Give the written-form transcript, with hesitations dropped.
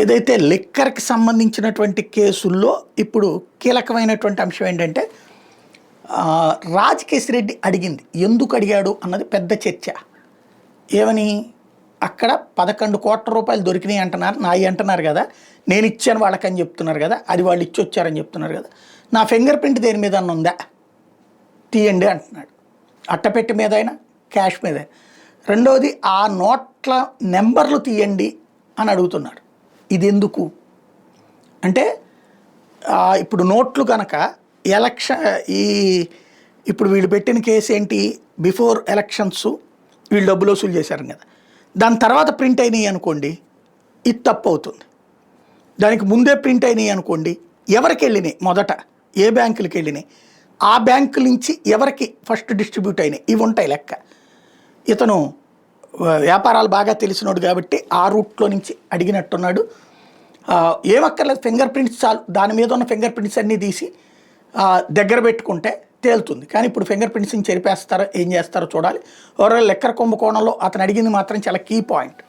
ఏదైతే లిక్కర్కి సంబంధించినటువంటి కేసుల్లో ఇప్పుడు కీలకమైనటువంటి అంశం ఏంటంటే రాజకేశ్ రెడ్డి అడిగింది ఎందుకు అడిగాడు అన్నది పెద్ద చర్చ. ఏమని అక్కడ 11 కోట్ల రూపాయలు దొరికినాయి అంటున్నారు, నాయి అంటున్నారు కదా, నేను ఇచ్చాను వాళ్ళకని చెప్తున్నారు కదా, అది వాళ్ళు ఇచ్చి వచ్చారని చెప్తున్నారు కదా, నా ఫింగర్ ప్రింట్ దేని మీద ఉందా తీయండి అంటున్నాడు. అట్టపెట్టి మీద అయినా క్యాష్ మీద. రెండవది ఆ నోట్ల నెంబర్లు తీయండి అని అడుగుతున్నాడు. ఇది ఎందుకు అంటే ఇప్పుడు నోట్లు కనుక ఇప్పుడు వీళ్ళు పెట్టిన కేసు ఏంటి, బిఫోర్ ఎలక్షన్స్ వీళ్ళు డబ్బులు వసూలు చేశారు కదా, దాని తర్వాత ప్రింట్ అయినాయి అనుకోండి ఇది తప్పు అవుతుంది. దానికి ముందే ప్రింట్ అయినాయి అనుకోండి ఎవరికి వెళ్ళినాయి, మొదట ఏ బ్యాంకులకి వెళ్ళినాయి, ఆ బ్యాంకుల నుంచి ఎవరికి ఫస్ట్ డిస్ట్రిబ్యూట్ అయినాయి, ఇవి ఉంటాయి లెక్క. ఇతను వ్యాపారాలు బాగా తెలిసినోడు కాబట్టి ఆ రూట్లో నుంచి అడిగినట్టున్నాడు. ఏమక్కర్లేదు, ఫింగర్ ప్రింట్స్ చాలు, దాని మీద ఉన్న ఫింగర్ ప్రింట్స్ అన్నీ తీసి దగ్గర పెట్టుకుంటే తేలుతుంది. కానీ ఇప్పుడు ఫింగర్ ప్రింట్స్ని చెరిపేస్తారో ఏం చేస్తారో చూడాలి. ఓవరాల్ లెక్కర్ కుంభకోణంలో అతను అడిగింది మాత్రం చాలా కీ పాయింట్.